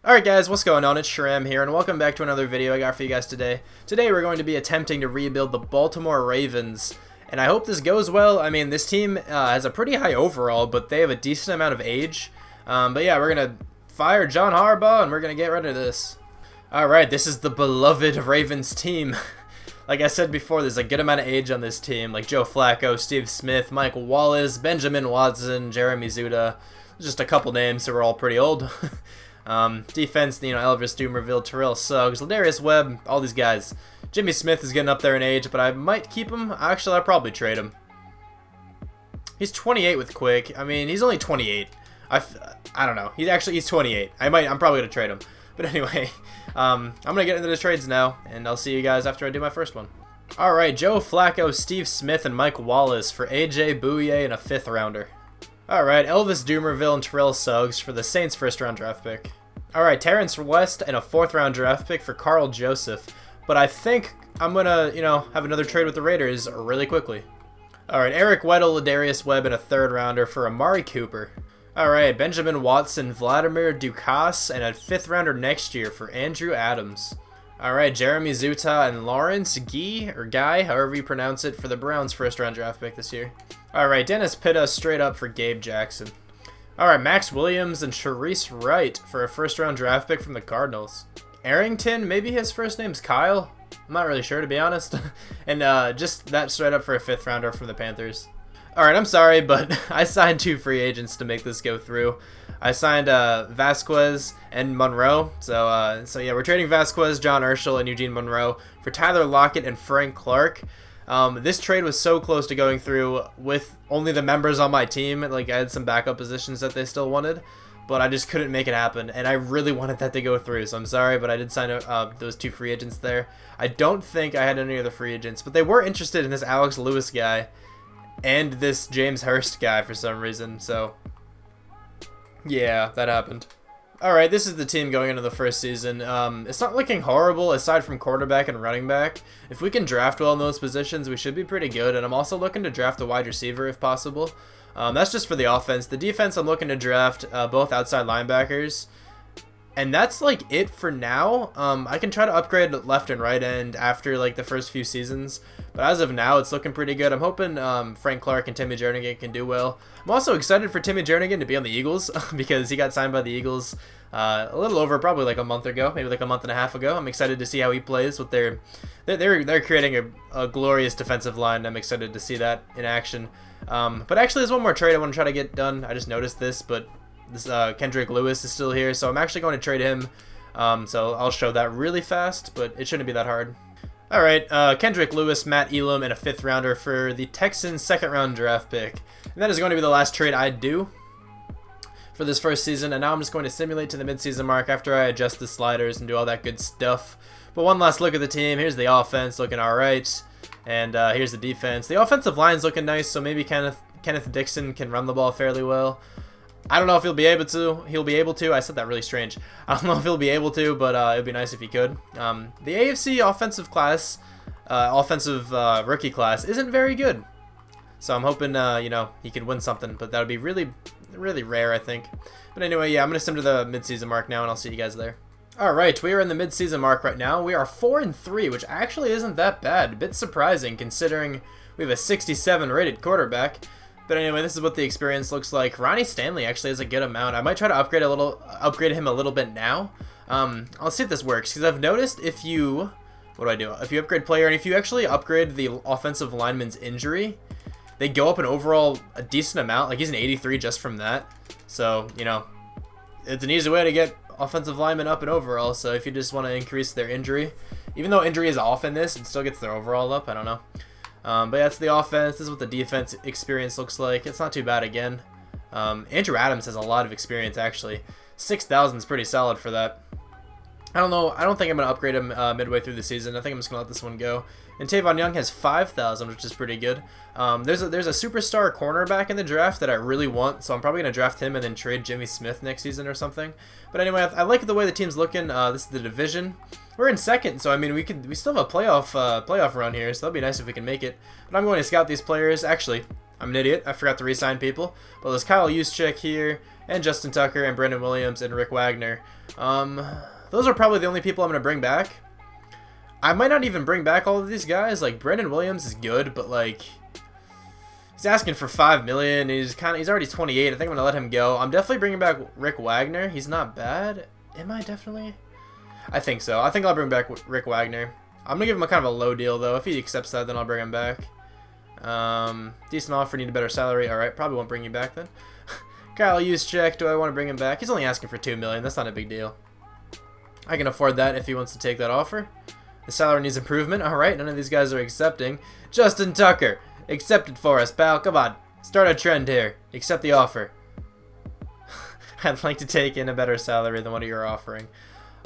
Alright guys, what's going on? It's Shram here, and welcome back to another video I got for you guys today. Today we're going to be attempting to rebuild the Baltimore Ravens, and I hope this goes well. I mean, this team has a pretty high overall, but they have a decent amount of age. But yeah, we're going to fire John Harbaugh, and we're going to get rid of this. Alright, this is the beloved Ravens team. Like I said before, there's a good amount of age on this team, like Joe Flacco, Steve Smith, Mike Wallace, Benjamin Watson, Jeremy Zuta. Just a couple names who are all pretty old. Defense, Elvis Dumerville, Terrell Suggs, Ladarius Webb, all these guys. Jimmy Smith is getting up there in age, but I might keep him. Actually, I'll probably trade him. He's 28 with quick. I mean, he's only 28. I don't know. He's 28. I'm probably gonna trade him. But anyway, I'm gonna get into the trades now, and I'll see you guys after I do my first one. All right, Joe Flacco, Steve Smith, and Mike Wallace for AJ Bouye and a 5th rounder. Alright, Elvis Dumerville and Terrell Suggs for the Saints' 1st round draft pick. Alright, Terrence West and a 4th round draft pick for Carl Joseph. But I think I'm gonna, have another trade with the Raiders really quickly. Alright, Eric Weddle, Ladarius Webb, and a 3rd rounder for Amari Cooper. Alright, Benjamin Watson, Vladimir Dukas, and a 5th rounder next year for Andrew Adams. Alright, Jeremy Zuta and Lawrence Guy, however you pronounce it, for the Browns' 1st round draft pick this year. Alright, Dennis Pitta straight up for Gabe Jackson. Alright, Max Williams and Sharice Wright for a 1st round draft pick from the Cardinals. Arrington, maybe his first name's Kyle? I'm not really sure, to be honest. And just that straight up for a 5th rounder from the Panthers. Alright, I'm sorry, but I signed 2 free agents to make this go through. I signed Vasquez and Monroe. So yeah, we're trading Vasquez, John Urschel, and Eugene Monroe for Tyler Lockett and Frank Clark. This trade was so close to going through with only the members on my team. Like, I had some backup positions that they still wanted, but I just couldn't make it happen, and I really wanted that to go through, so I'm sorry, but I did sign those 2 free agents there. I don't think I had any other free agents, but they were interested in this Alex Lewis guy and this James Hurst guy for some reason, so yeah, that happened. Alright, this is the team going into the first season. It's not looking horrible aside from quarterback and running back. If we can draft well in those positions, we should be pretty good, and I'm also looking to draft a wide receiver if possible. That's just for the offense. The defense, I'm looking to draft both outside linebackers, and that's like it for now. I can try to upgrade left and right end after like the first few seasons, but as of now, it's looking pretty good. I'm hoping Frank Clark and Timmy Jernigan can do well. I'm also excited for Timmy Jernigan to be on the Eagles because he got signed by the Eagles a little over probably like a month ago, maybe like a month and a half ago. I'm excited to see how he plays with they're creating a glorious defensive line. I'm excited to see that in action. But actually, there's one more trade I want to try to get done. I just noticed this, but this Kendrick Lewis is still here, so I'm actually going to trade him. So I'll show that really fast, but it shouldn't be that hard. Alright, Kendrick Lewis, Matt Elam, and a 5th rounder for the Texans' 2nd round draft pick. And that is going to be the last trade I do for this first season, and now I'm just going to simulate to the midseason mark after I adjust the sliders and do all that good stuff. But one last look at the team. Here's the offense looking alright, and here's the defense. The offensive line's looking nice, so maybe Kenneth Dixon can run the ball fairly well. I don't know if he'll be able to. I said that really strange. I don't know if he'll be able to, but it would be nice if he could. The AFC offensive class, rookie class isn't very good. So I'm hoping, he could win something, but that would be really, really rare, I think. But anyway, yeah, I'm going to sim to the midseason mark now, and I'll see you guys there. Alright, we are in the midseason mark right now. We are 4-3, which actually isn't that bad. A bit surprising, considering we have a 67 rated quarterback. But anyway, this is what the experience looks like. Ronnie Stanley actually has a good amount. I might try to upgrade him a little bit now. I'll see if this works, because I've noticed if you upgrade player, and if you actually upgrade the offensive lineman's injury, they go up an overall a decent amount. Like, he's an 83 just from that. So, it's an easy way to get offensive linemen up and overall. So if you just want to increase their injury, even though injury is off in this, it still gets their overall up. I don't know. But that's the offense. This is what the defense experience looks like. It's not too bad again. Andrew Adams has a lot of experience, actually. 6,000 is pretty solid for that. I don't know. I don't think I'm going to upgrade him midway through the season. I think I'm just going to let this one go. And Tavon Young has 5,000, which is pretty good. There's a superstar cornerback in the draft that I really want, so I'm probably going to draft him and then trade Jimmy Smith next season or something. But anyway, I like the way the team's looking. This is the division. We're in second, so I mean we still have a playoff run here, so that'd be nice if we can make it. But I'm going to scout these players. Actually, I'm an idiot. I forgot to re-sign people. But there's Kyle Juszczyk here, and Justin Tucker, and Brendan Williams, and Rick Wagner. Those are probably the only people I'm going to bring back. I might not even bring back all of these guys. Like, Brendan Williams is good, but, like, he's asking for $5 million. He's already 28. I think I'm going to let him go. I'm definitely bringing back Rick Wagner. He's not bad. Am I definitely? I think so. I think I'll bring back Rick Wagner. I'm going to give him a kind of a low deal, though. If he accepts that, then I'll bring him back. Decent offer, need a better salary. Alright, probably won't bring you back then. Kyle Juszczyk, do I want to bring him back? He's only asking for $2 million. That's not a big deal. I can afford that if he wants to take that offer. The salary needs improvement. Alright, none of these guys are accepting. Justin Tucker, accept it for us, pal. Come on, start a trend here. Accept the offer. I'd like to take in a better salary than what you're offering.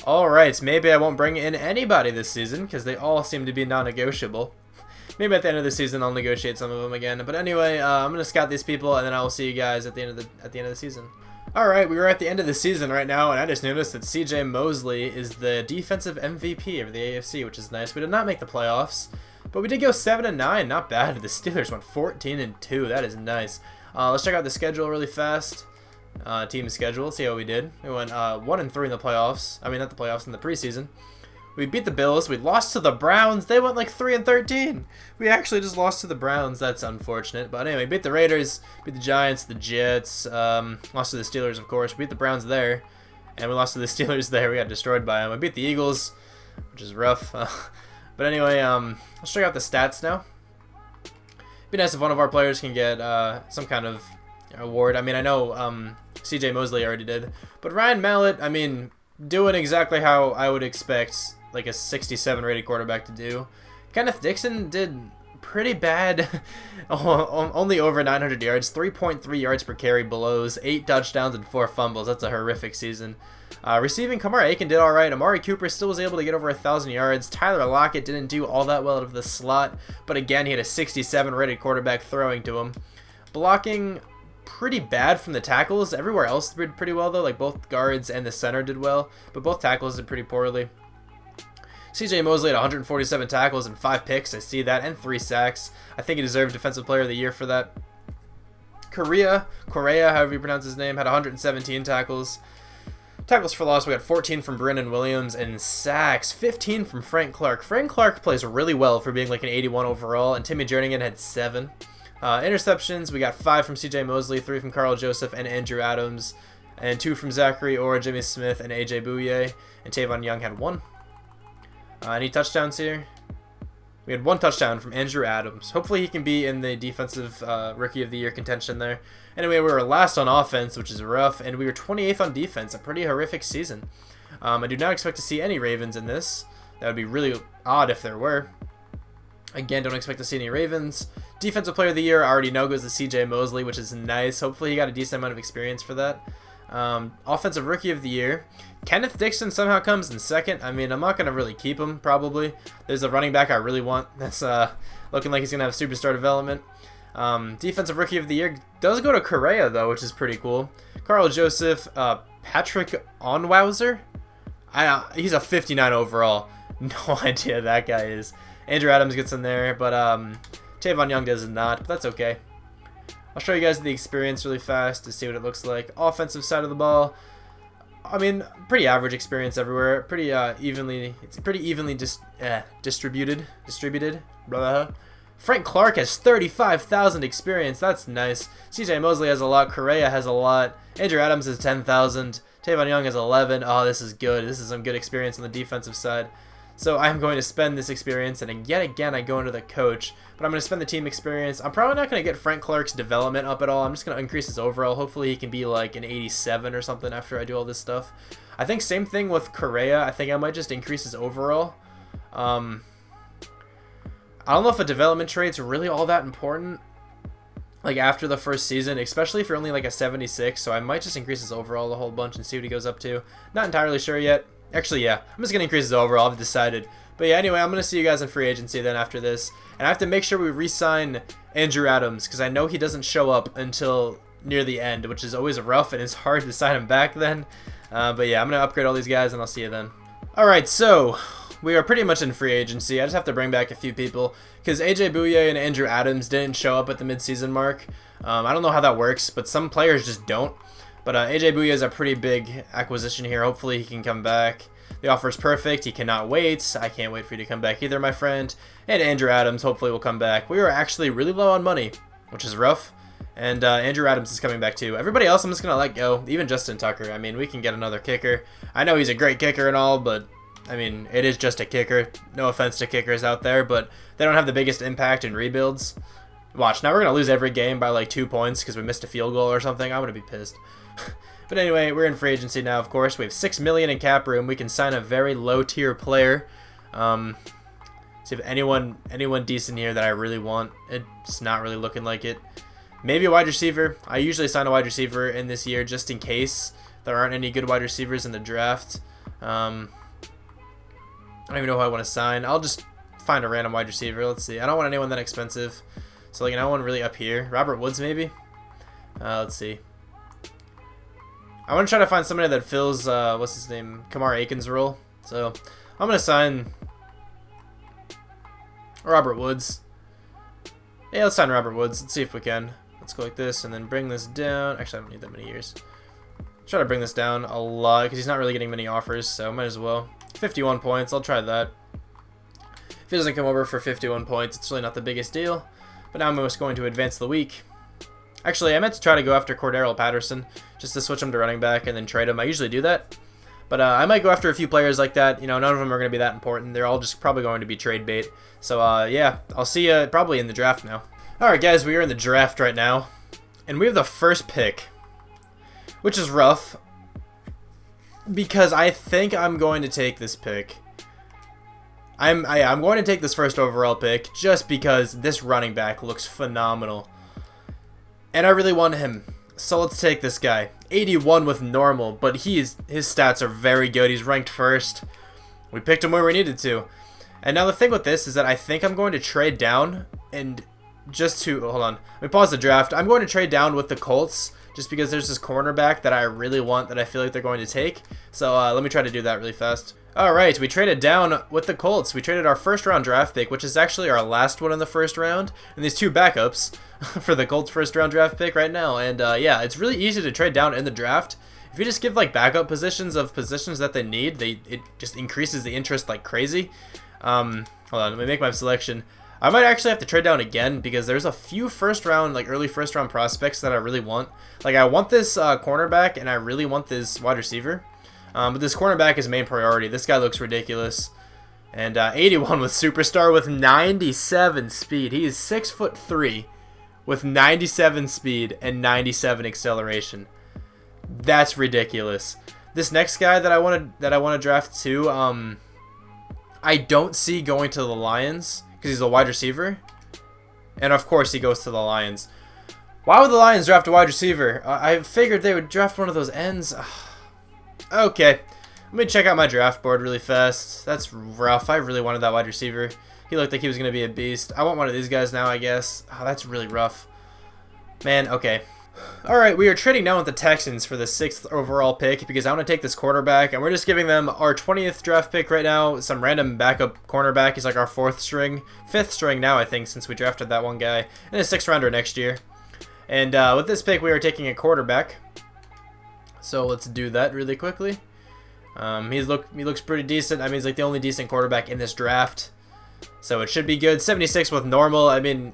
Alright, maybe I won't bring in anybody this season because they all seem to be non-negotiable. Maybe at the end of the season I'll negotiate some of them again. But anyway, I'm gonna scout these people and then I will see you guys at the end of the season. Alright, we were at the end of the season right now, and I just noticed that CJ Mosley is the defensive MVP of the AFC, which is nice. We did not make the playoffs, but we did go 7-9, not bad. The Steelers went 14-2, that is nice. Let's check out the schedule really fast. Team schedule, see how we did. We went 1-3 in the playoffs. I mean, not the playoffs, in the preseason. We beat the Bills. We lost to the Browns. They went like 3-13. We actually just lost to the Browns. That's unfortunate. But anyway, beat the Raiders, beat the Giants, the Jets, lost to the Steelers, of course. We beat the Browns there, and we lost to the Steelers there. We got destroyed by them. We beat the Eagles, which is rough. But anyway, let's check out the stats now. It'd be nice if one of our players can get some kind of award. I mean, I know CJ Mosley already did, but Ryan Mallett, I mean, doing exactly how I would expect like a 67 rated quarterback to do. Kenneth Dixon did pretty bad. Only over 900 yards, 3.3 yards per carry belows, 8 touchdowns and 4 fumbles. That's a horrific season. Receiving, Kamar Aiken did alright. Amari Cooper still was able to get over 1,000 yards. Tyler Lockett didn't do all that well out of the slot, but again, he had a 67 rated quarterback throwing to him. Blocking, pretty bad from the tackles. Everywhere else did pretty well, though. Like, both guards and the center did well, but both tackles did pretty poorly. CJ Mosley had 147 tackles and 5 picks. I see that, and 3 sacks. I think he deserved Defensive Player of the Year for that. Correa, however you pronounce his name, had 117 tackles. Tackles for loss, we got 14 from Brendan Williams, and sacks, 15 from Frank Clark. Frank Clark plays really well for being like an 81 overall, and Timmy Jernigan had 7. Interceptions, we got 5 from CJ Mosley, 3 from Carl Joseph and Andrew Adams, and 2 from Zachary Orr, Jimmy Smith, and AJ Bouye, and Tavon Young had 1. Any touchdowns here? We had 1 touchdown from Andrew Adams. Hopefully he can be in the defensive rookie of the year contention there. Anyway, we were last on offense, which is rough, and we were 28th on defense. A pretty horrific season. I do not expect to see any Ravens in this. That would be really odd if there were. Again, don't expect to see any Ravens. Defensive Player of the Year, I already know, goes to CJ Mosley, which is nice. Hopefully he got a decent amount of experience for that. Offensive Rookie of the Year, Kenneth Dixon somehow comes in second. I mean, I'm not going to really keep him, probably. There's a running back I really want that's looking like he's going to have superstar development. Defensive Rookie of the Year does go to Correa, though, which is pretty cool. Carl Joseph, Patrick Onwauser, he's a 59 overall. No idea who that guy is. Andrew Adams gets in there, but Tavon Young does not, but that's okay. I'll show you guys the experience really fast to see what it looks like. Offensive side of the ball, I mean, pretty average experience everywhere. Pretty it's pretty evenly distributed. Blah. Frank Clark has 35,000 experience. That's nice. CJ Mosley has a lot. Correa has a lot. Andrew Adams has 10,000. Tavon Young has 11. Oh, this is good. This is some good experience on the defensive side. So I'm going to spend this experience, and yet again I go into the coach, but I'm going to spend the team experience. I'm probably not going to get Frank Clark's development up at all. I'm just going to increase his overall. Hopefully he can be like an 87 or something after I do all this stuff. I think same thing with Correa. I think I might just increase his overall. I don't know if a development trait's really all that important, like after the first season, especially if you're only like a 76, so I might just increase his overall a whole bunch and see what he goes up to. Not entirely sure yet. Actually, yeah, I'm just going to increase his overall. I've decided. But yeah, anyway, I'm going to see you guys in free agency then after this. And I have to make sure we re-sign Andrew Adams because I know he doesn't show up until near the end, which is always rough and it's hard to sign him back then. But yeah, I'm going to upgrade all these guys and I'll see you then. Alright, so we are pretty much in free agency. I just have to bring back a few people because AJ Bouye and Andrew Adams didn't show up at the midseason mark. I don't know how that works, but some players just don't. But AJ Bouye is a pretty big acquisition here. Hopefully he can come back. The offer is perfect. He cannot wait. I can't wait for you to come back either, my friend. And Andrew Adams hopefully will come back. We are actually really low on money, which is rough. And Andrew Adams is coming back too. Everybody else I'm just going to let go. Even Justin Tucker. I mean, we can get another kicker. I know he's a great kicker and all, but I mean, it is just a kicker. No offense to kickers out there, but they don't have the biggest impact in rebuilds. Watch, now we're going to lose every game by like 2 points because we missed a field goal or something. I'm going to be pissed. But anyway, we're in free agency now, of course. We have $6 million in cap room. We can sign a very low-tier player. See if anyone decent here that I really want. It's not really looking like it. Maybe a wide receiver. I usually sign a wide receiver in this year just in case there aren't any good wide receivers in the draft. I don't even know who I want to sign. I'll just find a random wide receiver. Let's see. I don't want anyone that expensive. So, like, no one really up here. Robert Woods, maybe? Let's see. I want to try to find somebody that fills, what's his name, Kamar Aiken's role. So, I'm going to sign Robert Woods. Yeah, let's sign Robert Woods. Let's see if we can. Let's go like this and then bring this down. Actually, I don't need that many years. Try to bring this down a lot because he's not really getting many offers, so might as well. 51 points. I'll try that. If he doesn't come over for 51 points, it's really not the biggest deal. But now I'm just going to advance the week. Actually, I meant to try to go after Cordarrelle Patterson just to switch him to running back and then trade him. I usually do that. But I might go after a few players like that. You know, none of them are going to be that important. They're all just probably going to be trade bait. So, yeah, I'll see you probably in the draft now. Alright, guys, we are in the draft right now. And we have the first pick, which is rough because I think I'm going to take this pick. I'm going to take this first overall pick just because this running back looks phenomenal. And I really want him. So let's take this guy. 81 with normal, but his stats are very good. He's ranked first. We picked him where we needed to. And now the thing with this is that I think I'm going to trade down and just to... Hold on. Let me pause the draft. I'm going to trade down with the Colts just because there's this cornerback that I really want that I feel like they're going to take. So let me try to do that really fast. Alright, we traded down with the Colts. We traded our first round draft pick, which is actually our last one in the first round. And these two backups for the Colts first round draft pick right now. And yeah, it's really easy to trade down in the draft. If you just give like backup positions of positions that they need, it just increases the interest like crazy. Hold on, let me make my selection. I might actually have to trade down again because there's a few first round, like early first round prospects that I really want. Like I want this cornerback and I really want this wide receiver. But this cornerback is main priority. This guy looks ridiculous. And 81 with superstar with 97 speed. He is 6'3" with 97 speed and 97 acceleration. That's ridiculous. This next guy that I want to draft too, I don't see going to the Lions because he's a wide receiver. And of course he goes to the Lions. Why would the Lions draft a wide receiver? I figured they would draft one of those ends. Okay, let me check out my draft board really fast. That's rough. I really wanted that wide receiver. He looked like he was going to be a beast. I want one of these guys now, I guess. Oh, that's really rough. Man, okay. Alright, we are trading down with the Texans for the 6th overall pick because I want to take this quarterback, and we're just giving them our 20th draft pick right now. Some random backup cornerback. He's like our 4th string. 5th string now, I think, since we drafted that one guy. And a 6th rounder next year. And with this pick, we are taking a quarterback. So let's do that really quickly. He looks pretty decent. I mean, he's like the only decent quarterback in this draft. So it should be good. 76 with normal. I mean,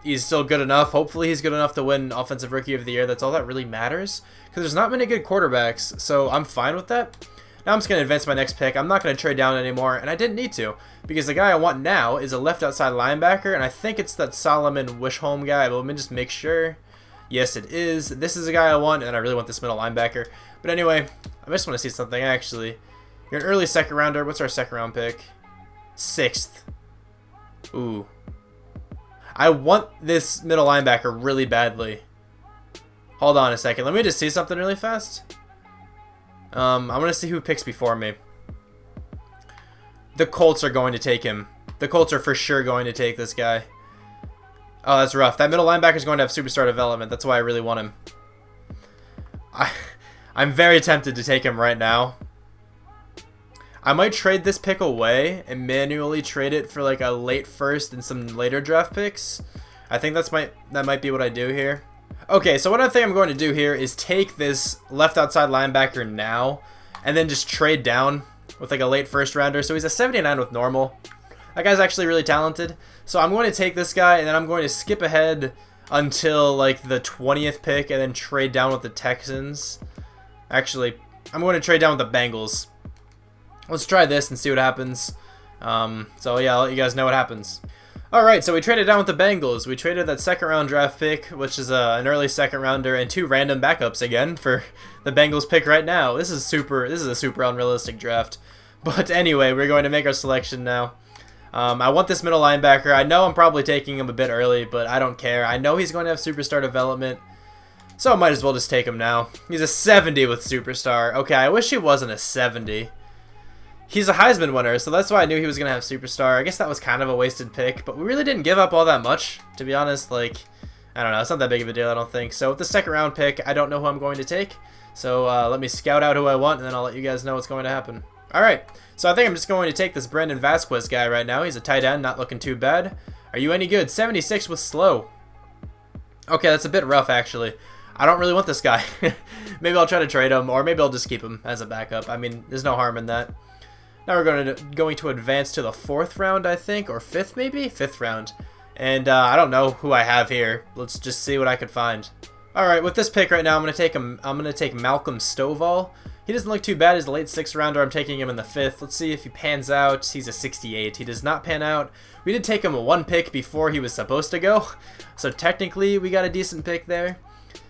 he's still good enough. Hopefully he's good enough to win Offensive Rookie of the Year. That's all that really matters. Because there's not many good quarterbacks. So I'm fine with that. Now I'm just going to advance my next pick. I'm not going to trade down anymore. And I didn't need to. Because the guy I want now is a left outside linebacker. And I think it's that Solomon Wishholm guy. But let me just make sure. Yes, it is. This is the guy I want, and I really want this middle linebacker. But anyway, I just want to see something, actually. You're an early second rounder. What's our second round pick? 6th. Ooh. I want this middle linebacker really badly. Hold on a second. Let me just see something really fast. I want to see who picks before me. The Colts are going to take him. The Colts are for sure going to take this guy. Oh, that's rough. That middle linebacker is going to have superstar development. That's why I really want him. I'm very tempted to take him right now. I might trade this pick away and manually trade it for like a late first and some later draft picks. I think that might be what I do here. Okay, so what I think I'm going to do here is take this left outside linebacker now and then just trade down with like a late first rounder. So he's a 79 with normal. That guy's actually really talented. So I'm going to take this guy and then I'm going to skip ahead until like the 20th pick and then trade down with the Texans. Actually, I'm going to trade down with the Bengals. Let's try this and see what happens. So yeah, I'll let you guys know what happens. Alright, so we traded down with the Bengals. We traded that second round draft pick, which is an early second rounder, and 2 random backups again for the Bengals pick right now. This is a super unrealistic draft. But anyway, we're going to make our selection now. I want this middle linebacker. I know I'm probably taking him a bit early, but I don't care. I know he's going to have superstar development, so I might as well just take him now. He's a 70 with superstar. Okay, I wish he wasn't a 70. He's a Heisman winner, so that's why I knew he was going to have superstar. I guess that was kind of a wasted pick, but we really didn't give up all that much, to be honest. Like, I don't know, it's not that big of a deal, I don't think. So with the second round pick, I don't know who I'm going to take. So let me scout out who I want, and then I'll let you guys know what's going to happen. Alright, so I think I'm just going to take this Brandon Vasquez guy right now. He's a tight end, not looking too bad. Are you any good? 76 with slow. Okay, that's a bit rough, actually. I don't really want this guy. Maybe I'll try to trade him, or maybe I'll just keep him as a backup. I mean, there's no harm in that. Now we're going to advance to the 4th round, I think, or 5th maybe? 5th round. And I don't know who I have here. Let's just see what I could find. Alright, with this pick right now, I'm going to take Malcolm Stovall. He doesn't look too bad. He's a late 6th rounder. I'm taking him in the 5th. Let's see if he pans out. He's a 68. He does not pan out. We did take him a 1 pick before he was supposed to go. So technically, we got a decent pick there.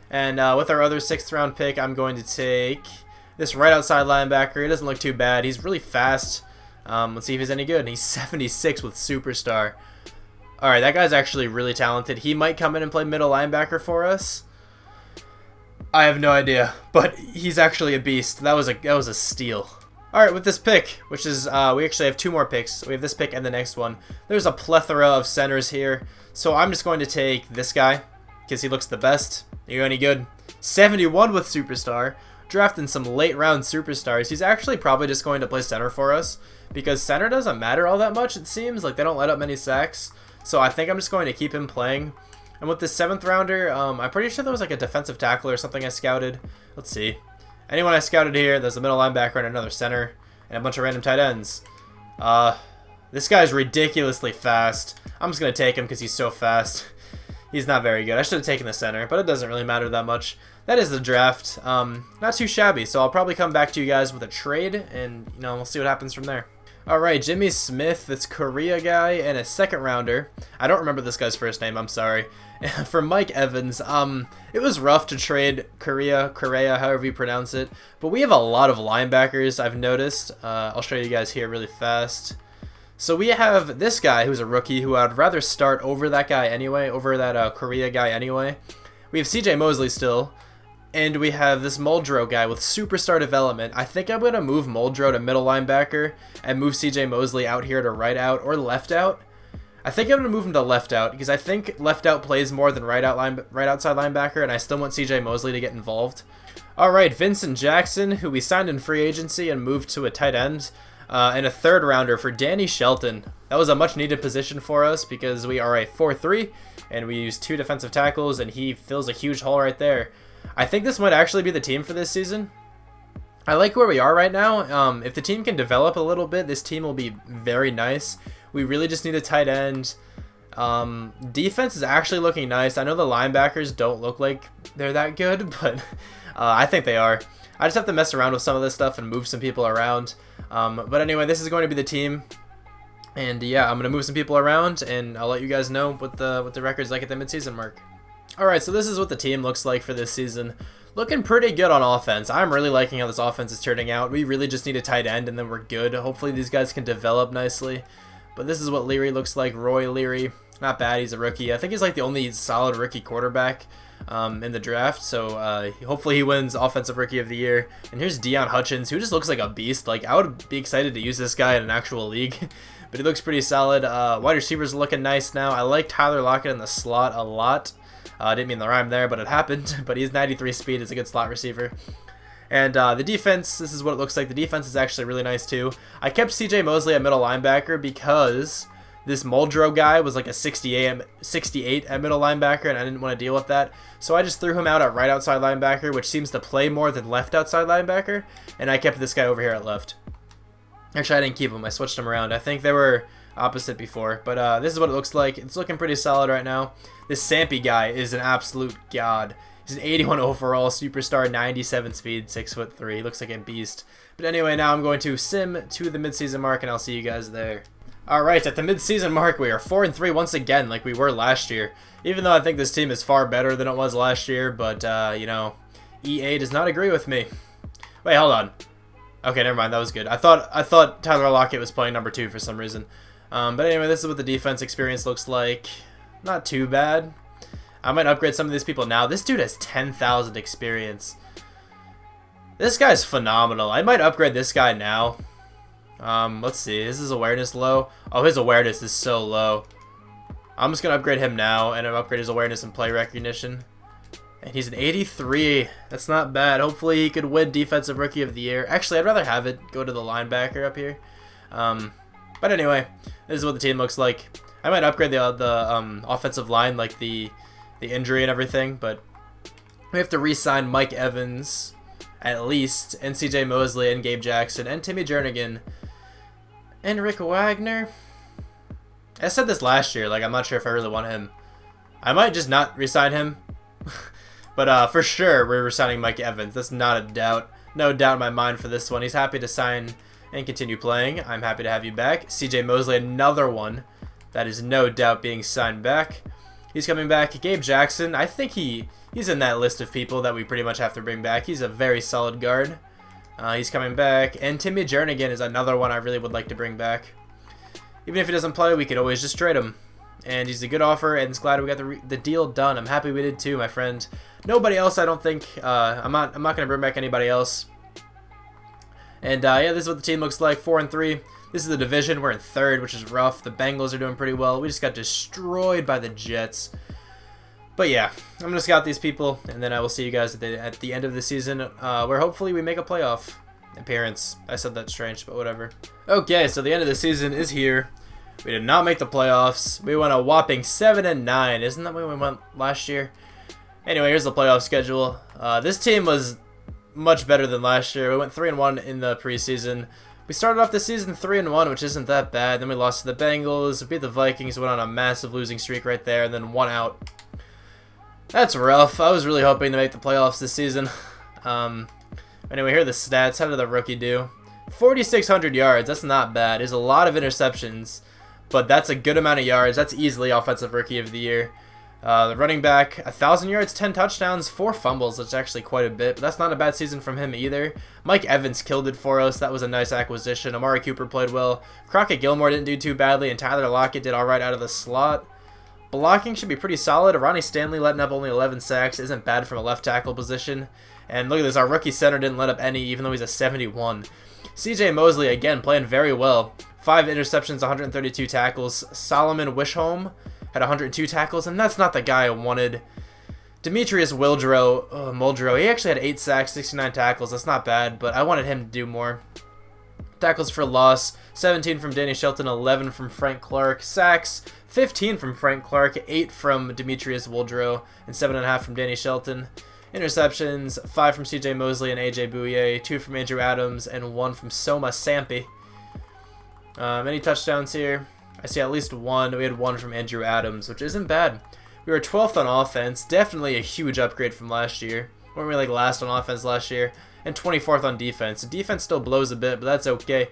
And with our other 6th round pick, I'm going to take this right outside linebacker. He doesn't look too bad. He's really fast. Let's see if he's any good. And he's 76 with superstar. Alright, that guy's actually really talented. He might come in and play middle linebacker for us. I have no idea, but he's actually a beast. That was a steal. Alright, with this pick, which is, we actually have 2 more picks. We have this pick and the next one. There's a plethora of centers here. So I'm just going to take this guy, because he looks the best. Are you any good? 71 with superstar. Drafting some late round superstars. He's actually probably just going to play center for us, because center doesn't matter all that much, it seems. Like, they don't let up many sacks. So I think I'm just going to keep him playing. And with this 7th rounder, I'm pretty sure there was like a defensive tackle or something I scouted. Let's see. Anyone I scouted here, there's a middle linebacker and another center, and a bunch of random tight ends. This guy's ridiculously fast. I'm just going to take him because he's so fast. He's not very good. I should have taken the center, but it doesn't really matter that much. That is the draft. Not too shabby, so I'll probably come back to you guys with a trade, and we'll see what happens from there. Alright, Jimmy Smith, this Korea guy, and a 2nd rounder. I don't remember this guy's first name, I'm sorry. For Mike Evans, it was rough to trade Korea, however you pronounce it. But we have a lot of linebackers, I've noticed. I'll show you guys here really fast. So we have this guy who's a rookie who I'd rather start over that guy anyway, over that Korea guy anyway. We have CJ Mosley still. And we have this Muldrow guy with superstar development. I think I'm going to move Muldrow to middle linebacker and move CJ Mosley out here to right out or left out. I think I'm going to move him to left out because I think left out plays more than right outside linebacker, and I still want CJ Mosley to get involved. Alright, Vincent Jackson, who we signed in free agency and moved to a tight end, and a 3rd rounder for Danny Shelton. That was a much needed position for us because we are a 4-3 and we use 2 defensive tackles, and he fills a huge hole right there. I think this might actually be the team for this season. I like where we are right now. If the team can develop a little bit, this team will be very nice. We really just need a tight end. Defense is actually looking nice. I know the linebackers don't look like they're that good, but I think they are. I just have to mess around with some of this stuff and move some people around. But anyway, this is going to be the team. And yeah, I'm going to move some people around, and I'll let you guys know what the record's like at the midseason mark. Alright, so this is what the team looks like for this season. Looking pretty good on offense. I'm really liking how this offense is turning out. We really just need a tight end, and then we're good. Hopefully these guys can develop nicely. But this is what Leary looks like, Roy Leary. Not bad. He's a rookie. I think he's like the only solid rookie quarterback in the draft. So hopefully he wins Offensive Rookie of the Year. And here's Deion Hutchins, who just looks like a beast. Like, I would be excited to use this guy in an actual league. But he looks pretty solid. Wide receivers are looking nice now. I like Tyler Lockett in the slot a lot. I didn't mean the rhyme there, but it happened. But he's 93 speed. He's a good slot receiver. And the defense, this is what it looks like. The defense is actually really nice too. I kept CJ Mosley at middle linebacker because this Muldrow guy was like a 68 at middle linebacker, and I didn't want to deal with that. So I just threw him out at right outside linebacker, which seems to play more than left outside linebacker. And I kept this guy over here at left. Actually, I didn't keep him. I switched him around. I think they were opposite before. But this is what it looks like. It's looking pretty solid right now. This Sampy guy is an absolute god. He's an 81 overall, superstar, 97 speed, 6'3". Looks like a beast. But anyway, now I'm going to sim to the midseason mark, and I'll see you guys there. Alright, at the midseason mark, we are 4-3 once again, like we were last year. Even though I think this team is far better than it was last year, but, you know, EA does not agree with me. Wait, hold on. Okay, never mind, that was good. I thought Tyler Lockett was playing number 2 for some reason. But anyway, this is what the defense experience looks like. Not too bad. I might upgrade some of these people now. This dude has 10,000 experience. This guy's phenomenal. I might upgrade this guy now. Let's see. Is his awareness low? Oh, his awareness is so low. I'm just going to upgrade him now, and upgrade his awareness and play recognition. And he's an 83. That's not bad. Hopefully he could win Defensive Rookie of the Year. Actually, I'd rather have it go to the linebacker up here. But anyway, this is what the team looks like. I might upgrade the offensive line, like the injury and everything, but we have to re-sign Mike Evans, at least, and CJ Mosley, and Gabe Jackson, and Timmy Jernigan, and Rick Wagner. I said this last year, like, I'm not sure if I really want him. I might just not re-sign him, but for sure we're re-signing Mike Evans. That's not a doubt. No doubt in my mind for this one. He's happy to sign and continue playing. I'm happy to have you back. CJ Mosley, another one that is no doubt being signed back. He's coming back. Gabe Jackson, I think he's in that list of people that we pretty much have to bring back. He's a very solid guard. He's coming back. And Timmy Jernigan is another one I really would like to bring back. Even if he doesn't play, we could always just trade him. And he's a good offer, and it's glad we got the deal done. I'm happy we did too, my friend. Nobody else, I don't think. I'm not going to bring back anybody else. And yeah, this is what the team looks like, 4-3. This is the division. We're in 3rd, which is rough. The Bengals are doing pretty well. We just got destroyed by the Jets. But yeah, I'm going to scout these people, and then I will see you guys at the end of the season, where hopefully we make a playoff appearance. I said that's strange, but whatever. Okay, so the end of the season is here. We did not make the playoffs. We went a whopping 7-9. Isn't that what we went last year? Anyway, here's the playoff schedule. This team was much better than last year. We went 3-1 in the preseason. We started off the season 3-1, which isn't that bad. Then we lost to the Bengals, beat the Vikings, went on a massive losing streak right there, and then 1 out. That's rough. I was really hoping to make the playoffs this season. Anyway, here are the stats. How did the rookie do? 4,600 yards. That's not bad. There's a lot of interceptions, but that's a good amount of yards. That's easily Offensive Rookie of the Year. The running back, 1,000 yards, 10 touchdowns, 4 fumbles. That's actually quite a bit, but that's not a bad season from him either. Mike Evans killed it for us. That was a nice acquisition. Amari Cooper played well. Crockett Gilmore didn't do too badly, and Tyler Lockett did all right out of the slot. Blocking should be pretty solid. Ronnie Stanley letting up only 11 sacks isn't bad from a left tackle position. And look at this, our rookie center didn't let up any, even though he's a 71. CJ Mosley, again, playing very well. 5 interceptions, 132 tackles. Solomon Wishholm had 102 tackles, and that's not the guy I wanted. Demetrius Muldrow, he actually had 8 sacks, 69 tackles. That's not bad, but I wanted him to do more. Tackles for loss, 17 from Danny Shelton, 11 from Frank Clark. Sacks, 15 from Frank Clark, 8 from Demetrius Muldrow, and 7.5 from Danny Shelton. Interceptions, 5 from CJ Mosley and AJ Bouye, 2 from Andrew Adams, and 1 from Soma Sampi. Any touchdowns here? I see at least 1. We had 1 from Andrew Adams, which isn't bad. We were 12th on offense. Definitely a huge upgrade from last year. Weren't we like last on offense last year? And 24th on defense. The defense still blows a bit, but that's okay.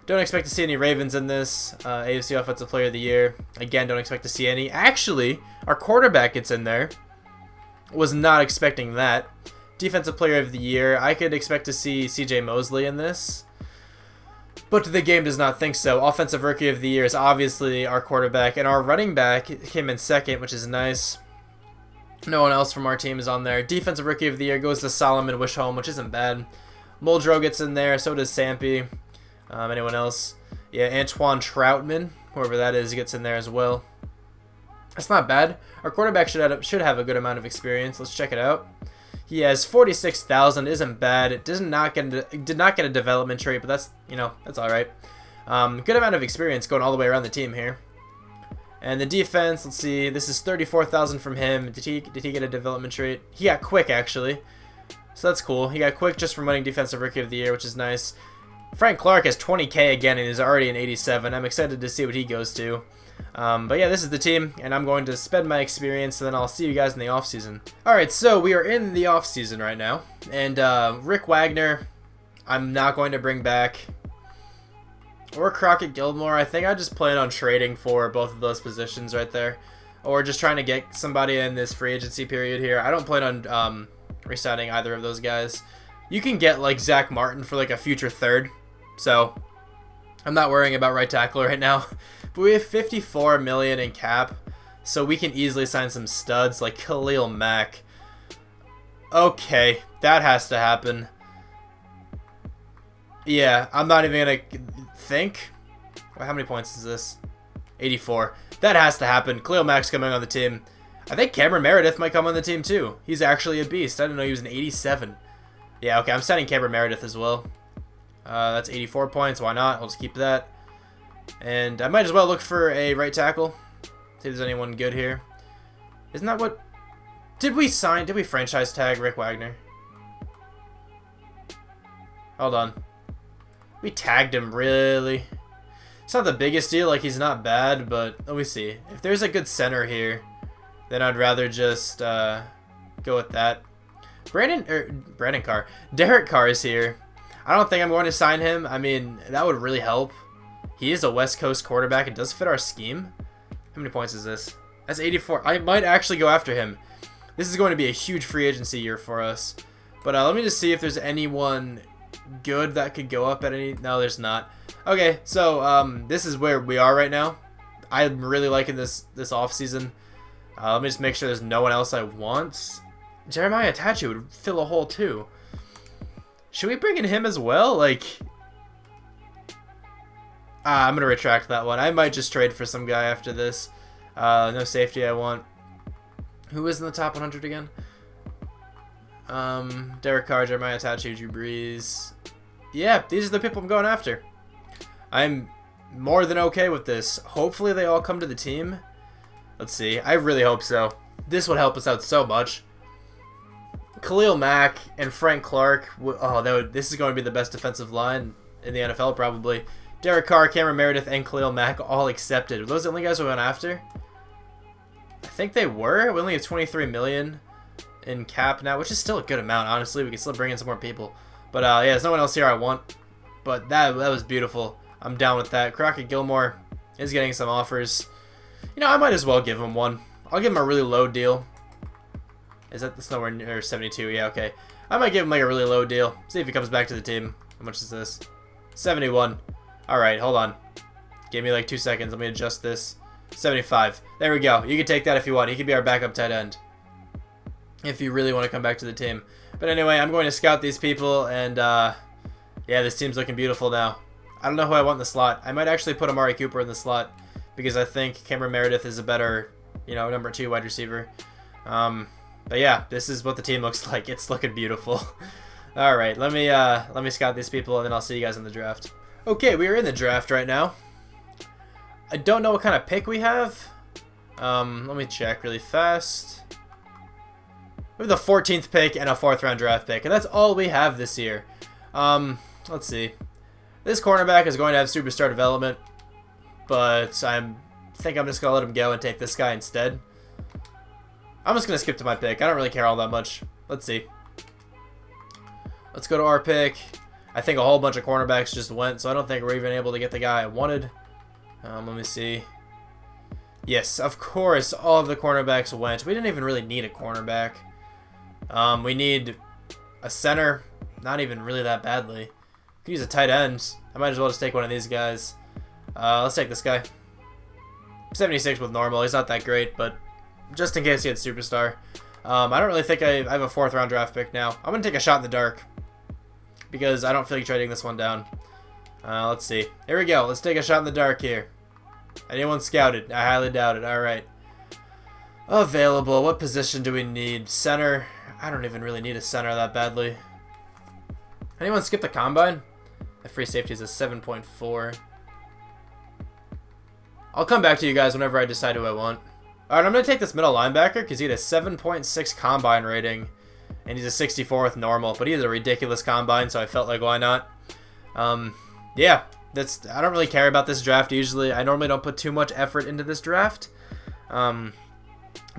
Don't expect to see any Ravens in this. AFC Offensive Player of the Year. Again, don't expect to see any. Actually, our quarterback gets in there. Was not expecting that. Defensive Player of the Year. I could expect to see CJ Mosley in this. But the game does not think so. Offensive Rookie of the Year is obviously our quarterback, and our running back came in second, which is nice. No one else from our team is on there. Defensive Rookie of the Year goes to Solomon Wishholm, which isn't bad. Muldrow gets in there, so does Sampy. Anyone else? Yeah, Antoine Troutman, whoever that is, gets in there as well. That's not bad. Our quarterback should have a good amount of experience. Let's check it out. He has 46,000. Isn't bad. It did not get a development trait, but that's that's all right. Good amount of experience going all the way around the team here. And the defense, let's see. This is 34,000 from him. Did he get a development trait? He got quick actually, so that's cool. He got quick just from winning Defensive Rookie of the Year, which is nice. Frank Clark has 20K again and is already an 87. I'm excited to see what he goes to. But yeah, this is the team, and I'm going to spend my experience, and then I'll see you guys in the offseason. Alright, so we are in the offseason right now, and Rick Wagner, I'm not going to bring back, or Crockett Gilmore. I think I just plan on trading for both of those positions right there, or just trying to get somebody in this free agency period here. I don't plan on re-signing either of those guys. You can get like Zach Martin for like a future third, so I'm not worrying about right tackle right now. But we have 54 million in cap, so we can easily sign some studs like Khalil Mack. Okay, that has to happen. Yeah, I'm not even gonna think. Well, how many points is this? 84. That has to happen. Khalil Mack's coming on the team. I think Cameron Meredith might come on the team too. He's actually a beast. I didn't know he was an 87. Yeah, okay, I'm signing Cameron Meredith as well. That's 84 points. Why not? I'll just keep that. And I might as well look for a right tackle. See if there's anyone good here. Isn't that what... Did we franchise tag Rick Wagner? Hold on. We tagged him, really? It's not the biggest deal, like he's not bad, but let me see. If there's a good center here, then I'd rather just go with that. Derek Carr is here. I don't think I'm going to sign him. I mean, that would really help. He is a West Coast quarterback. It does fit our scheme. How many points is this? That's 84. I might actually go after him. This is going to be a huge free agency year for us. But let me just see if there's anyone good that could go up at any... No, there's not. Okay, so this is where we are right now. I'm really liking this offseason. Let me just make sure there's no one else I want. Jeremiah Tachi would fill a hole too. Should we bring in him as well? Like... I'm going to retract that one. I might just trade for some guy after this. No safety I want. Who is in the top 100 again? Derek Carr, Jeremiah Tachi, Drew Brees. Yeah, these are the people I'm going after. I'm more than okay with this. Hopefully they all come to the team. Let's see. I really hope so. This would help us out so much. Khalil Mack and Frank Clark. This is going to be the best defensive line in the NFL probably. Derek Carr, Cameron Meredith, and Khalil Mack all accepted. Were those the only guys we went after? I think they were. We only have 23 million in cap now, which is still a good amount, honestly. We can still bring in some more people. But yeah, there's no one else here I want. But that was beautiful. I'm down with that. Crockett Gilmore is getting some offers. You know, I might as well give him one. I'll give him a really low deal. Is that's nowhere near 72? Yeah, okay. I might give him like a really low deal. See if he comes back to the team. How much is this? 71. Alright, hold on. Give me like 2 seconds. Let me adjust this. 75. There we go. You can take that if you want. He could be our backup tight end. If you really want to come back to the team. But anyway, I'm going to scout these people. And yeah, this team's looking beautiful now. I don't know who I want in the slot. I might actually put Amari Cooper in the slot. Because I think Cameron Meredith is a better, number 2 wide receiver. But yeah, this is what the team looks like. It's looking beautiful. Alright, let me scout these people. And then I'll see you guys in the draft. Okay, we are in the draft right now. I don't know what kind of pick we have. Let me check really fast. We have the 14th pick and a 4th round draft pick, and that's all we have this year. Let's see. This cornerback is going to have superstar development, but I think I'm just going to let him go and take this guy instead. I'm just going to skip to my pick. I don't really care all that much. Let's see. Let's go to our pick. I think a whole bunch of cornerbacks just went, so I don't think we're even able to get the guy I wanted. Let me see. Yes, of course, all of the cornerbacks went. We didn't even really need a cornerback. We need a center, not even really that badly. Could use a tight end. I might as well just take one of these guys. Let's take this guy. 76 with normal. He's not that great, but just in case he had superstar. I don't really think I have a 4th round draft pick now. I'm going to take a shot in the dark because I don't feel like trading this one down. Let's see. Here we go. Let's take a shot in the dark here. Anyone scouted? I highly doubt it. Alright. Available. What position do we need? Center. I don't even really need a center that badly. Anyone skip the combine? The free safety is a 7.4. I'll come back to you guys whenever I decide who I want. Alright, I'm going to take this middle linebacker because he had a 7.6 combine rating. And he's a 64th normal, but he has a ridiculous combine, so I felt like, why not? Yeah, I don't really care about this draft usually. I normally don't put too much effort into this draft.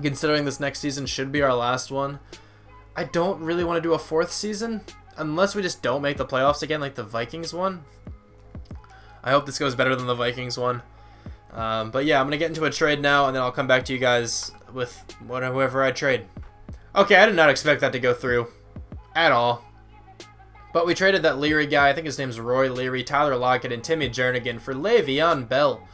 Considering this next season should be our last one. I don't really want to do a 4th season, unless we just don't make the playoffs again like the Vikings one. I hope this goes better than the Vikings one. But yeah, I'm going to get into a trade now, and then I'll come back to you guys with whoever I trade. Okay, I did not expect that to go through at all. But we traded that Leary guy, I think his name's Roy Leary, Tyler Lockett, and Timmy Jernigan for Le'Veon Bell.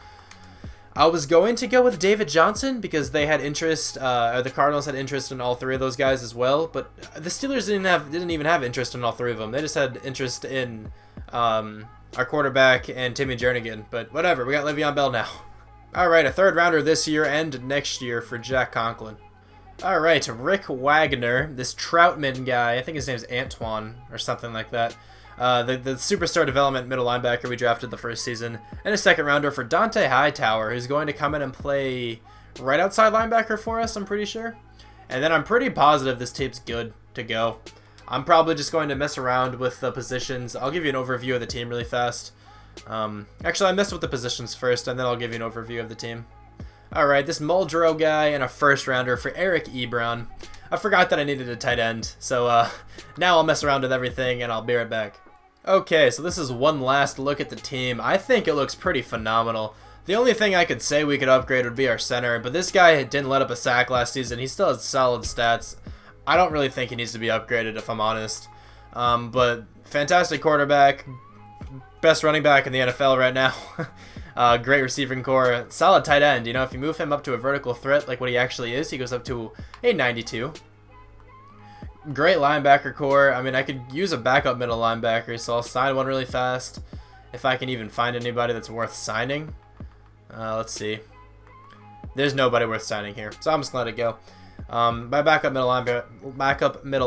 I was going to go with David Johnson because they had interest, or the Cardinals had interest in all 3 of those guys as well. But the Steelers didn't even have interest in all 3 of them. They just had interest in our quarterback and Timmy Jernigan. But whatever, we got Le'Veon Bell now. Alright, a 3rd rounder this year and next year for Jack Conklin. Alright, Rick Wagner, this Troutman guy, I think his name's Antoine or something like that. The superstar development middle linebacker we drafted the 1st season. And a 2nd rounder for Dante Hightower, who's going to come in and play right outside linebacker for us, I'm pretty sure. And then I'm pretty positive this team's good to go. I'm probably just going to mess around with the positions. I'll give you an overview of the team really fast. Actually, I messed with the positions first, and then I'll give you an overview of the team. Alright, this Muldrow guy and a 1st rounder for Eric Ebron. I forgot that I needed a tight end, so now I'll mess around with everything and I'll be right back. Okay, so this is one last look at the team. I think it looks pretty phenomenal. The only thing I could say we could upgrade would be our center, but this guy didn't let up a sack last season. He still has solid stats. I don't really think he needs to be upgraded, if I'm honest. But fantastic quarterback, best running back in the NFL right now. Great receiving core, solid tight end. You know, if you move him up to a vertical threat like what he actually is, he goes up to a 92. Great linebacker core. I mean, I could use a backup middle linebacker, so I'll sign one really fast if I can even find anybody that's worth signing. Let's see. There's nobody worth signing here, so I'm just gonna let it go. My backup middle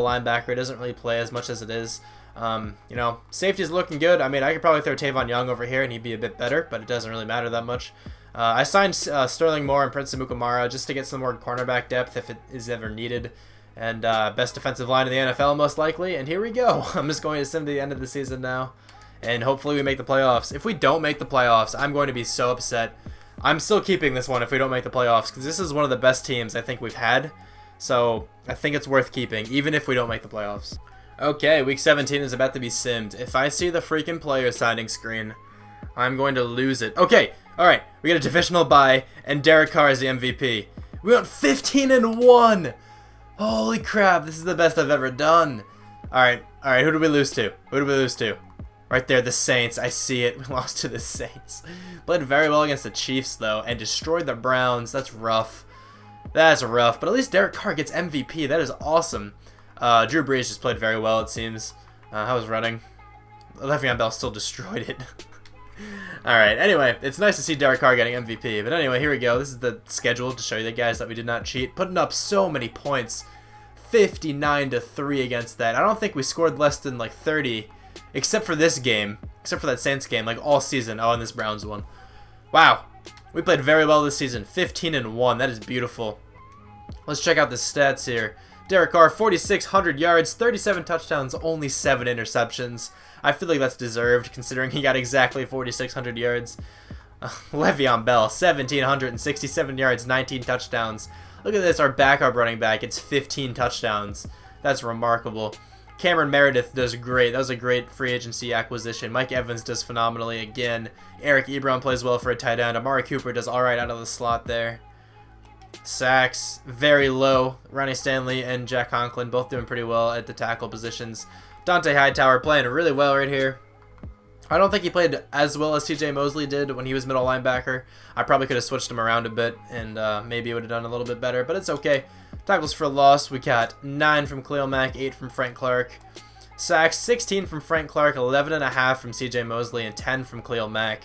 linebacker doesn't really play as much as it is. You know, safety's looking good. I mean, I could probably throw Tavon Young over here and he'd be a bit better, but it doesn't really matter that much. I signed Sterling Moore and Prince Amukamara just to get some more cornerback depth if it is ever needed. And best defensive line in the NFL most likely. And here we go. I'm just going to sim to the end of the season now. And hopefully we make the playoffs. If we don't make the playoffs, I'm going to be so upset. I'm still keeping this one if we don't make the playoffs, because this is one of the best teams I think we've had. So I think it's worth keeping, even if we don't make the playoffs. Okay, week 17 is about to be simmed. If I see the freaking player signing screen, I'm going to lose it. Okay, alright, we got a divisional bye, and Derek Carr is the MVP. We went 15-1! Holy crap, this is the best I've ever done. Alright, who did we lose to? Who did we lose to? Right there, the Saints. I see it. We lost to the Saints. Played very well against the Chiefs, though, and destroyed the Browns. That's rough. That's rough, but at least Derek Carr gets MVP. That is awesome. Drew Brees just played very well, it seems. How was running? Le'Veon Bell still destroyed it. Alright, anyway, it's nice to see Derek Carr getting MVP. But anyway, here we go. This is the schedule to show you the guys that we did not cheat. Putting up so many points. 59-3 against that. I don't think we scored less than like 30, except for this game. Except for that Saints game, like all season. Oh, and this Browns one. Wow. We played very well this season. 15-1. That is beautiful. Let's check out the stats here. Derek Carr, 4,600 yards, 37 touchdowns, only 7 interceptions. I feel like that's deserved, considering he got exactly 4,600 yards. Le'Veon Bell, 1,767 yards, 19 touchdowns. Look at this, our backup running back, it's 15 touchdowns. That's remarkable. Cameron Meredith does great. That was a great free agency acquisition. Mike Evans does phenomenally again. Eric Ebron plays well for a tight end. Amari Cooper does alright out of the slot there. Sacks, very low. Ronnie Stanley and Jack Conklin both doing pretty well at the tackle positions. Dante Hightower playing really well right here. I don't think he played as well as TJ Mosley did when he was middle linebacker. I probably could have switched him around a bit, and maybe it would have done a little bit better, but it's okay. Tackles for loss, we got 9 from Khalil Mack, 8 from Frank Clark. Sacks, 16 from Frank Clark, 11.5 from CJ Mosley, and 10 from Khalil Mack.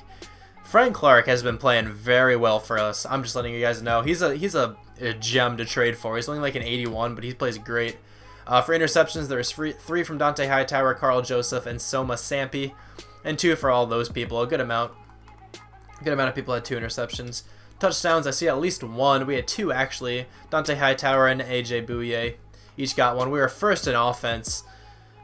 Frank Clark has been playing very well for us. I'm just letting you guys know. He's a gem to trade for. He's only like an 81, but he plays great. For interceptions, there's 3 from Dante Hightower, Carl Joseph, and Soma Sampi, and 2 for all those people. A good amount. A good amount of people had 2 interceptions. Touchdowns, I see at least 1. We had 2 actually. Dante Hightower and AJ Bouye each got 1. We were first in offense.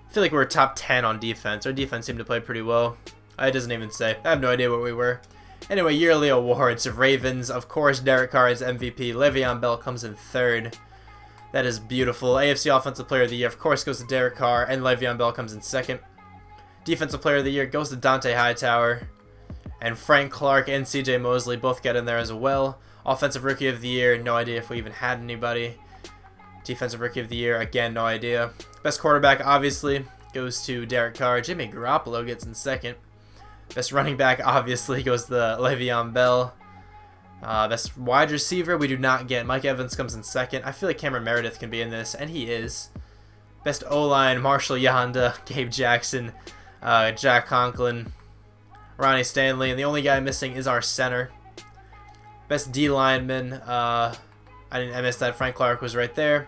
I feel like we were top 10 on defense. Our defense seemed to play pretty well. It doesn't even say. I have no idea what we were. Anyway, yearly awards. Ravens, of course, Derek Carr is MVP. Le'Veon Bell comes in 3rd. That is beautiful. AFC Offensive Player of the Year, of course, goes to Derek Carr, and Le'Veon Bell comes in 2nd. Defensive Player of the Year goes to Dante Hightower, and Frank Clark and CJ Mosley both get in there as well. Offensive Rookie of the Year, no idea if we even had anybody. Defensive Rookie of the Year, again, no idea. Best quarterback, obviously, goes to Derek Carr. Jimmy Garoppolo gets in 2nd. Best running back, obviously, goes to Le'Veon Bell. Best wide receiver, we do not get. Mike Evans comes in 2nd. I feel like Cameron Meredith can be in this, and he is. Best O-line, Marshall Yanda, Gabe Jackson, Jack Conklin, Ronnie Stanley, and the only guy missing is our center. Best D lineman, I missed that. Frank Clark was right there.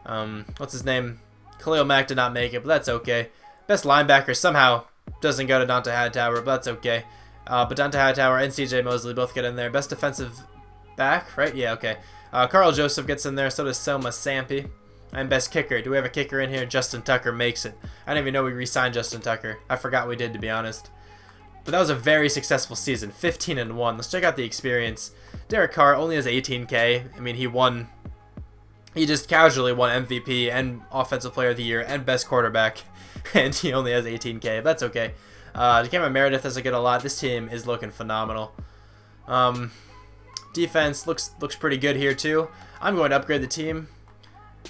What's his name? Khalil Mack did not make it, but that's okay. Best linebacker somehow doesn't go to Dante Hightower, but that's okay. But Dante Hightower and CJ Mosley both get in there. Best defensive back, right? Yeah, okay. Carl Joseph gets in there, so does Soma Sampi. And best kicker. Do we have a kicker in here? Justin Tucker makes it. I didn't even know we re-signed Justin Tucker. I forgot we did, to be honest. But that was a very successful season. 15-1. Let's check out the experience. Derek Carr only has 18K. I mean, he just casually won MVP and Offensive Player of the Year and Best Quarterback. And he only has 18K. But that's okay. Cameron Meredith doesn't get a lot. This team is looking phenomenal. Defense looks pretty good here too. I'm going to upgrade the team.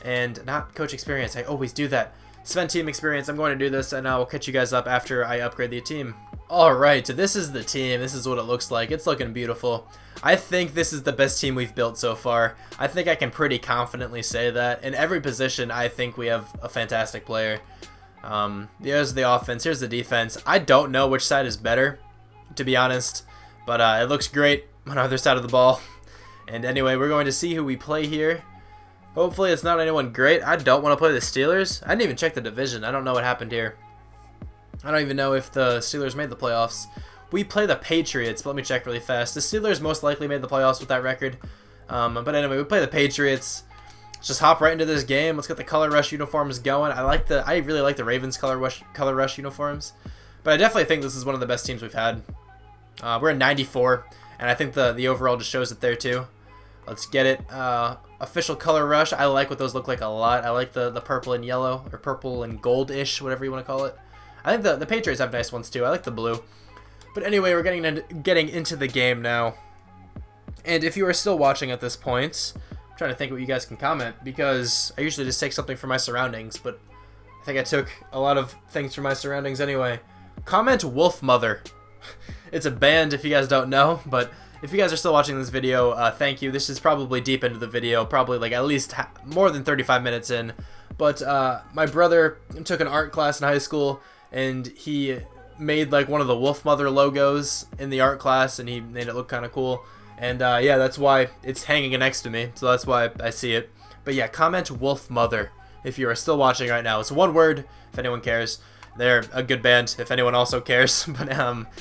And not coach experience. I always do that. Sven team experience. I'm going to do this, and I'll catch you guys up after I upgrade the team. Alright, so this is the team. This is what it looks like. It's looking beautiful. I think this is the best team we've built so far. I think I can pretty confidently say that. In every position, I think we have a fantastic player. Here's the offense. Here's the defense. I don't know which side is better, to be honest. But it looks great on either side of the ball. And anyway, we're going to see who we play here. Hopefully it's not anyone great. I don't want to play the Steelers. I didn't even check the division. I don't know what happened here. I don't even know if the Steelers made the playoffs. We play the Patriots, but let me check really fast. The Steelers most likely made the playoffs with that record. But anyway, we play the Patriots. Let's just hop right into this game. Let's get the Color Rush uniforms going. I really like the Ravens Color Rush uniforms. But I definitely think this is one of the best teams we've had. We're in 94, and I think the overall just shows it there too. Let's get it. Official Color Rush. I like what those look like a lot. I like the purple and yellow, or purple and gold-ish, whatever you want to call it. I think the Patriots have nice ones too. I like the blue. But anyway, we're getting into the game now. And if you are still watching at this point, I'm trying to think what you guys can comment, because I usually just take something from my surroundings, but I think I took a lot of things from my surroundings anyway. Comment Wolf Mother. It's a band if you guys don't know, but if you guys are still watching this video, thank you. This is probably deep into the video, probably like at least more than 35 minutes in. But my brother took an art class in high school, and he made like one of the Wolf Mother logos in the art class, and he made it look kind of cool. And yeah, that's why it's hanging next to me, so that's why I see it. But yeah, comment Wolf Mother if you are still watching right now. It's one word, if anyone cares. They're a good band, if anyone also cares. But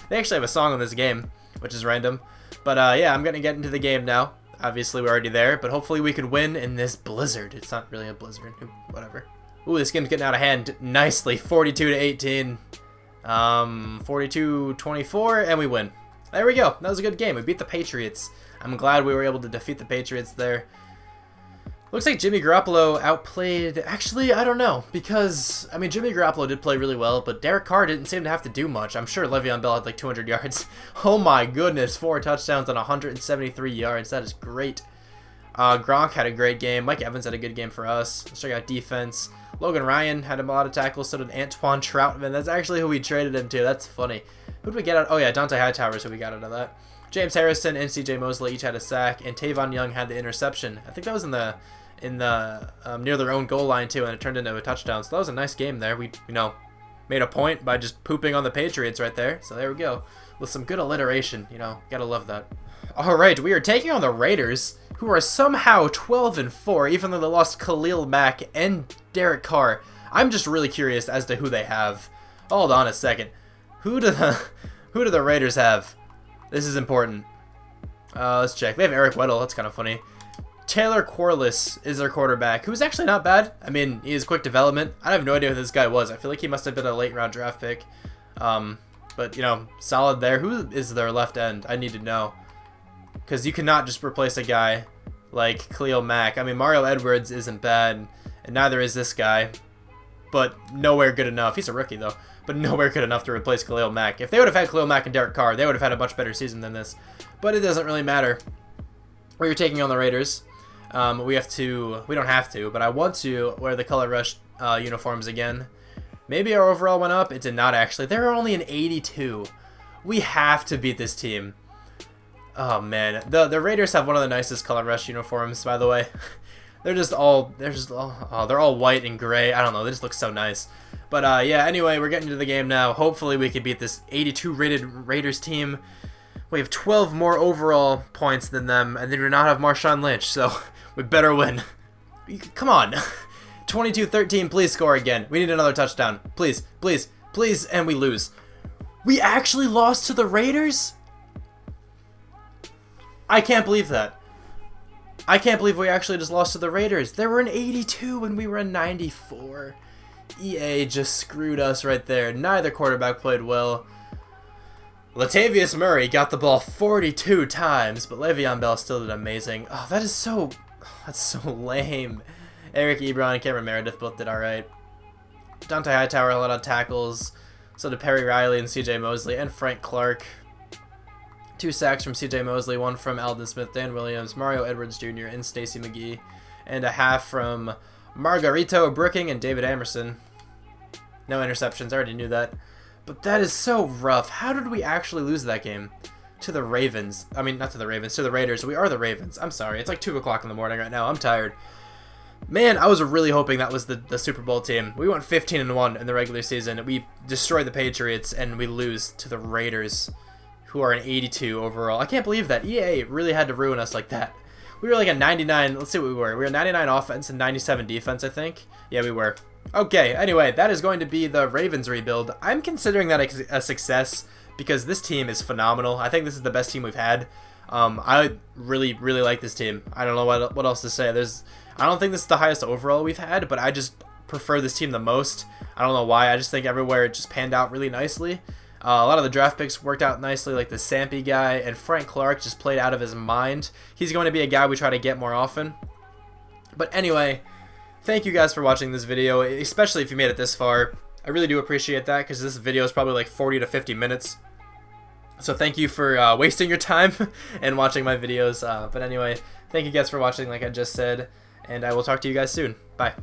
they actually have a song on this game, which is random. But yeah, I'm gonna get into the game now. Obviously, we're already there, but hopefully we could win in this blizzard. It's not really a blizzard, whatever. Ooh, this game's getting out of hand nicely. 42-18, 42-24, and we win. There we go. That was a good game. We beat the Patriots. I'm glad we were able to defeat the Patriots there. Looks like Jimmy Garoppolo outplayed... Actually, I don't know, because, I mean, Jimmy Garoppolo did play really well, but Derek Carr didn't seem to have to do much. I'm sure Le'Veon Bell had like 200 yards. Oh my goodness, 4 touchdowns on 173 yards. That is great. Gronk had a great game. Mike Evans had a good game for us. Let's check out defense. Logan Ryan had a lot of tackles, so did Antoine Troutman. That's actually who we traded him to. That's funny. Who did we get out? Oh, yeah, Dante Hightower is who we got out of that. James Harrison and C.J. Mosley each had a sack, and Tavon Young had the interception. I think that was in the near their own goal line, too, and it turned into a touchdown. So that was a nice game there. We, made a point by just pooping on the Patriots right there. So there we go. With some good alliteration, gotta love that. Alright, we are taking on the Raiders, who are somehow 12-4, even though they lost Khalil Mack and Derek Carr. I'm just really curious as to who they have. Hold on a second. Who do the Raiders have? This is important. Let's check. They have Eric Weddle. That's kind of funny. Taylor Corliss is their quarterback, who's actually not bad. I mean, he has quick development. I have no idea who this guy was. I feel like he must have been a late-round draft pick. But, solid there. Who is their left end? I need to know. Because you cannot just replace a guy like Khalil Mack. I mean, Mario Edwards isn't bad, and neither is this guy. But nowhere good enough. He's a rookie, though. But nowhere good enough to replace Khalil Mack. If they would have had Khalil Mack and Derek Carr, they would have had a much better season than this. But it doesn't really matter. We're taking on the Raiders. We don't have to, but I want to wear the Color Rush uniforms again. Maybe our overall went up. It did not actually. They're only an 82. We have to beat this team. Oh man, the Raiders have one of the nicest Color Rush uniforms, by the way. they're all white and gray. I don't know, they just look so nice. But yeah, anyway, we're getting to the game now. Hopefully we can beat this 82 rated Raiders team. We have 12 more overall points than them, and they do not have Marshawn Lynch, so we better win. Come on. 22-13, please score again. We need another touchdown. Please, please, please, and we lose. We actually lost to the Raiders? I can't believe that. I can't believe we actually just lost to the Raiders. They were an 82 and we were a 94. EA just screwed us right there. Neither quarterback played well. Latavius Murray got the ball 42 times, but Le'Veon Bell still did amazing. Oh, that's so lame. Eric Ebron and Cameron Meredith both did alright. Dante Hightower had a lot of tackles. So did Perry Riley and C.J. Mosley and Frank Clark. 2 sacks from C.J. Mosley, 1 from Aldon Smith, Dan Williams, Mario Edwards Jr., and Stacy McGee. And a half from Margarito Brooking and David Amerson. No interceptions, I already knew that. But that is so rough. How did we actually lose that game? To the Ravens. I mean, not to the Ravens, to the Raiders. We are the Ravens. I'm sorry. It's like 2 o'clock in the morning right now. I'm tired. Man, I was really hoping that was the Super Bowl team. We went 15-1 in the regular season. We destroyed the Patriots, and we lose to the Raiders, who are an 82 overall. I can't believe that. EA really had to ruin us like that. We were like a 99. Let's see what we were. We were 99 offense and 97 defense, I think. Yeah, we were. Okay, anyway, that is going to be the Ravens rebuild. I'm considering that a success because this team is phenomenal. I think this is the best team we've had. I really, really like this team. I don't know what else to say. I don't think this is the highest overall we've had, but I just prefer this team the most. I don't know why. I just think everywhere it just panned out really nicely. A lot of the draft picks worked out nicely, like the Sampy guy, and Frank Clark just played out of his mind. He's going to be a guy we try to get more often. But anyway, thank you guys for watching this video, especially if you made it this far. I really do appreciate that because this video is probably like 40 to 50 minutes. So thank you for wasting your time and watching my videos. But anyway, thank you guys for watching like I just said, and I will talk to you guys soon. Bye.